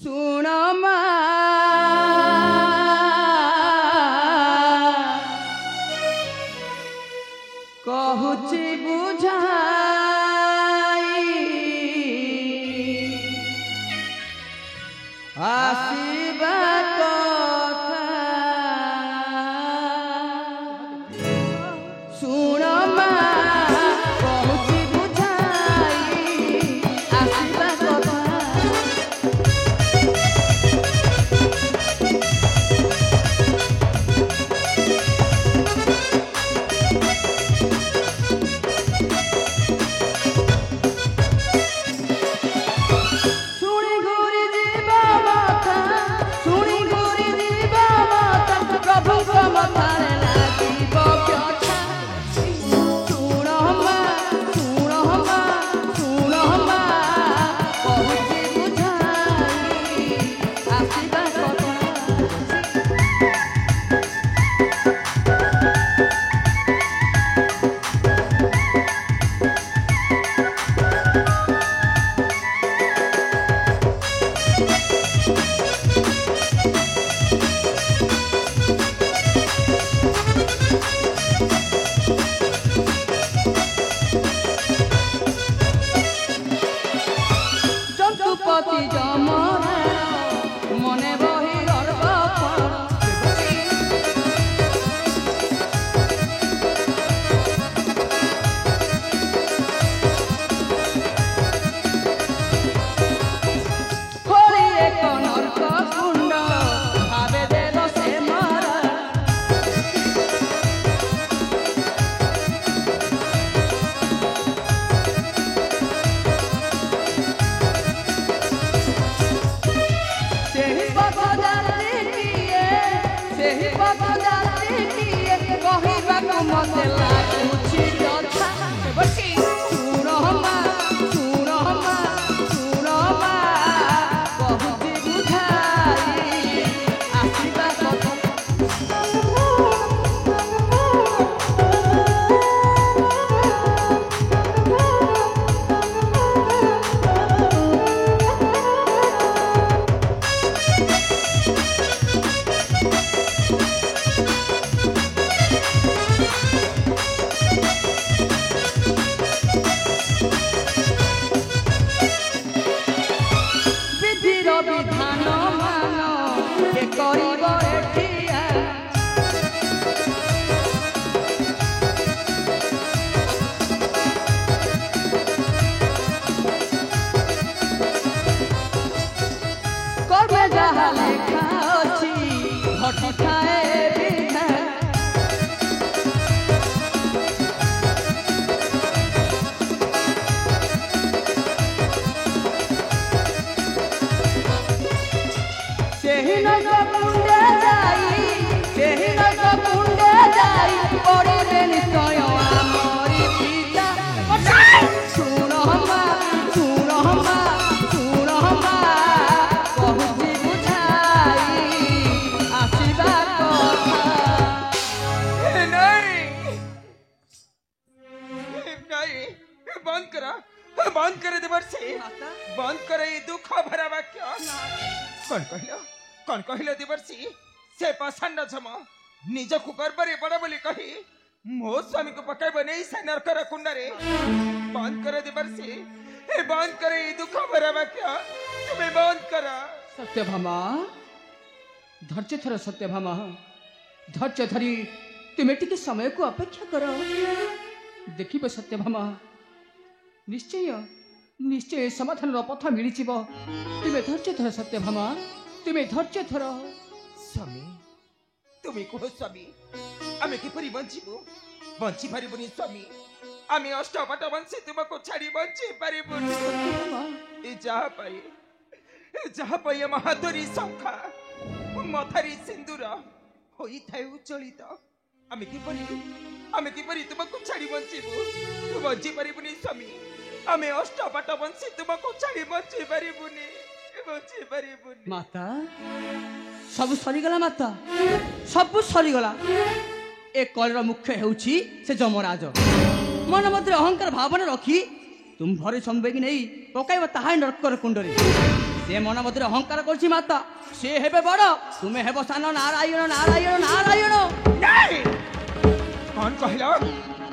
ଶୁଣ ମା କହୁଛି ବୁଝାଇ ଆସିବା କଥା ଶୁଣ ମା କହୁଛି ବୁଝାଇ ଆସିବା କଥା মনে বহি গর্ব খড়ি এক নর্ক কুণ্ড ভাবে দেব সে মরা মতে লাগুছি কথা বসি শুণ মা শুণ মা শুণ মা কহুছি বুঝাই আসিবা কথা বিধান মান কে করিব এঠিয়া কর্মে যাহা লেখা অছি ঘটিথায়ে বিধা ସେହି ନଈ କୁଣ୍ଡେ ଯାଇ ସେହି ନଈ କୁଣ୍ଡେ ଯାଇ ପଡ଼ିବେ ନିଶ୍ଚୟ ଆମରି ପିତା ଶୁଣ ମା ଶୁଣ ମା ଶୁଣ ମା କହୁଛି ବୁଝାଇ ଆସିବା କଥା नहीं बंद करे देवर से बंद करे ये दुख भरा वाक्य कौन कहलो देवर्षि से पाषाण छम निज को गर्वरे बड़ बोली कही मो स्वामी को पकाइब नहीं से नरकर कुंडरे बंद कर देवर्षि बंद करे ये दुख भरा वाक्य तुम्हें बंद कर सत्यभामा धैर्य थर सत्यभामा धैर्य धरी तुम्हें टिके समय को अपेक्षा कर देखिब सत्यभामा निश्चय निश्चय समाधान पथ मिली तुम्हें धैर्य थर सत्यभामा तुम्हें धैर्य थर स्वामी तुम्हें कह स्वामी आमे किपरि बंचिबु बंची पारिबुनी स्वामी आमे अष्टपाट वंशी तुमको छाड़ी बंची पारिबुनी ए जहा पाई महादरी शंखा मथारी सिंदूर होई थाए उच्चलित आमे किपरि तुमको छाड़ी बंचिबु बंची पारिबुनी स्वामी आमे अष्टपाट वंशी तुमको छाड़ी बंची पारिबुनी माता सब सरीगला माता सब सरीगला ए कलर मुख्य हेउछि से जमराज मन मध्य अहंकार भावना रखी तुम भरे संवेगी नहीं पकाइब ताहा नरकर कुंडरे से मन मध्य अहंकार करछि माता से हेबे बड़ तुमे हेबो सान नारायण नारायण नारायण नहीं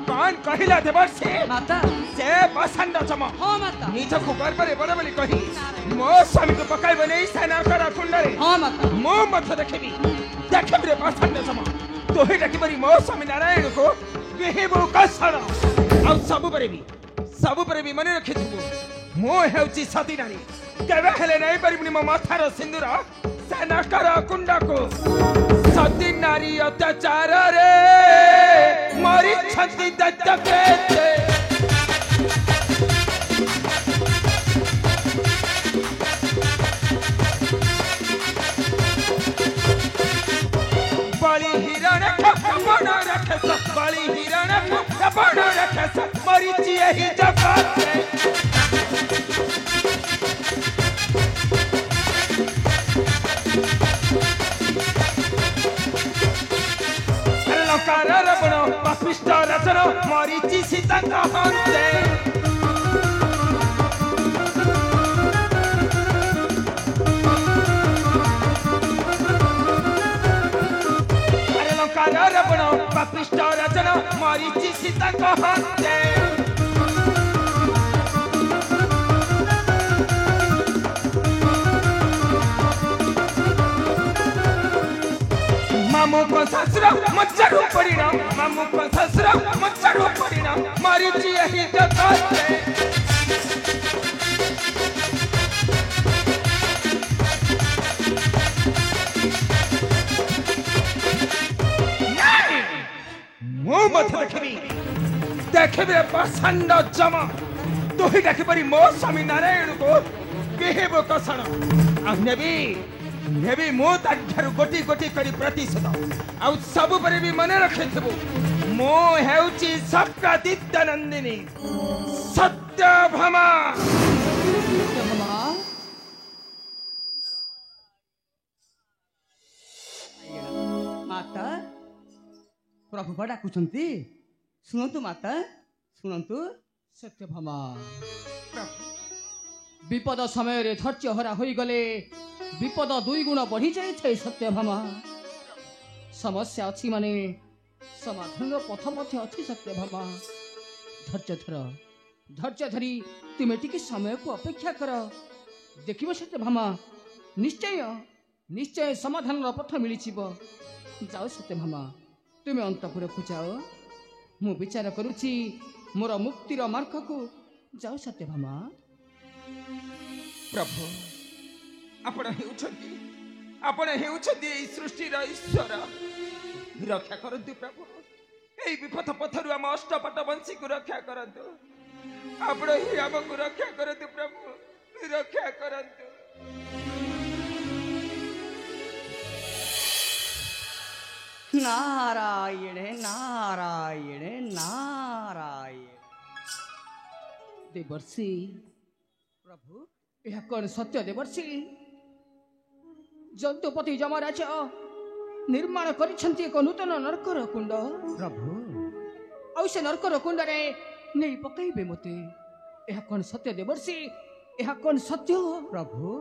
कौन कहिला देवर्षि माता से बसंड जम हाँ माता निज को गर्भरे बड़ बोली कही मो स्वामी को पकाइब नहीं सेना कर कुंडरे हाँ माता मो मत देखबी रे बसंड जम तो ही डकिबरी मो स्वामी नारायण को बिहेबो कसर आ सब पर भी मने रखिथबो मो हेउची सती नारी केबे हेले नहीं परिबनी मो माथार सिंदूर सेना कर कुंड को सती नारी अत्याचार रे मरी छंदी दत्तके बलि हिरण बण रखस बलि हिरण बण रखस मरीची ही जगत लकार रबण पापिष्ट रचन मरीची सीता कहते रबण पापिष्ट रचन मरीची सीता कहते मामू को ससुर मच्छरू परिणाम मामू को ससुर मच्छरू परिणाम मरीची ही जगत मो मत देखबी बसंड जम तो ही देखबरी मो स्वामी नारायण को बिहेबो कसण आ नेबी मो ताठारु गोटी गोटी करी प्रतिशोध आ सब पर भी मने रखिथबो मो हेउची सप्तादित्य नंदिनी सत्यभामा माता प्रभु बड़ा कुछंती सुनंतु माता सुनंतु सत्यभामा विपद समय रे धैर्य हरा होई गले विपद दुई गुण बढ़ी जाई थे सत्यभामा समस्या अछि माने समाधान पथ मध्य अछि सत्यभामा धैर्य धरी तुमे टिके समय को अपेक्षा कर देखिबो सत्यभामा निश्चय समाधान पथ मिली जाओ सत्यभामा तुमे अंतपुर को जाओ मु विचार करुची मोर मुक्तिर मार्ग को जाओ सत्यभामा प्रभु आपण हेउछंती सृष्टि ईश्वर रक्षा करंतु प्रभु एई विपथ पथरु हम अष्टपट वंशी को रक्षा करंतु आपण ही हमको रक्षा करंतु प्रभु रक्षा करंतु नारायण नारायण नारायण देवर्षि प्रभु यह कौन सत्य देवर्षि जंतुपति यमराज निर्माण करिछंती एक नूतन नरकर कुंड प्रभु आ से नरकर कुंड रे नहीं पकाइबे मते यह कौन सत्य देवर्षि यह कौन सत्य प्रभु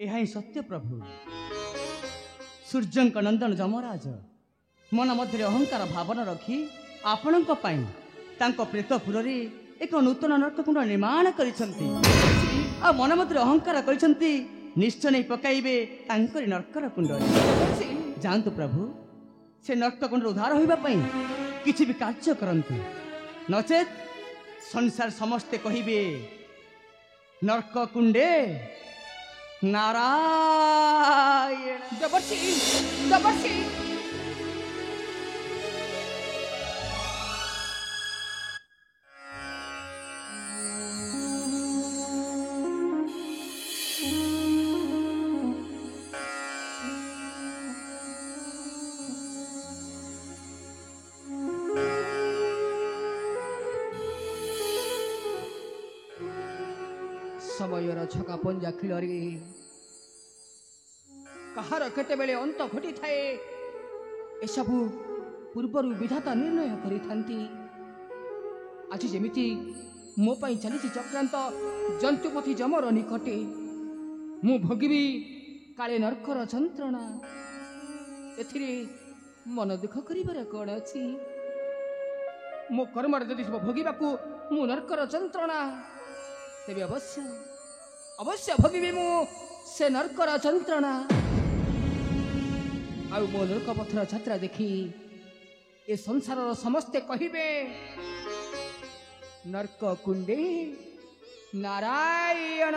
यह ही सत्य प्रभु सूर्यंक नंदन यमराज मन मध्य अहंकार भावना रखी आपण प्रेतपुर एक नूतन नरककुंड निर्माण करिसंती आ मन मध्य अहंकार करिसंती निश्चय नहीं पकाइबे तांकरी नरकर कुंड जानतु प्रभु से नरककुंड उद्धार होइबा पई किछि भी कार्य करंतु नचेत संसार समस्ते कहिबे नरककुंडे नारायण देवर्षि समयर छका पंजा खिलरी कहार केते बेले अंत घटी थाए ए सबु पूर्वरु विधाता निर्णय करि थांती आज जेमिति ମୋ ପାଇଁ ଚାଲିଛି ଚକ୍ରାନ୍ତ ଜନ୍ତୁପତି ଯମର ନିକଟେ। ମୁଁ ଭୋଗିବି କାଳେ ନର୍କର ଯନ୍ତ୍ରଣା। ଏଥିରେ ମନ ଦୁଃଖ କରିବାର କ'ଣ ଅଛି? ମୋ କର୍ମରେ ଯଦି ଭୋଗିବାକୁ ମୁଁ ନର୍କର ଯନ୍ତ୍ରଣା, ତେବେ ଅବଶ୍ୟ ଅବଶ୍ୟ ଭୋଗିବି ମୁଁ ସେ ନର୍କର ଯନ୍ତ୍ରଣା। ଆଉ ମୋ ନର୍କ ପଥର ଯାତ୍ରା ଦେଖି ଏ ସଂସାରର ସମସ୍ତେ କହିବେ, ନର୍କ କୁଣ୍ଡେ ନାରାୟଣ।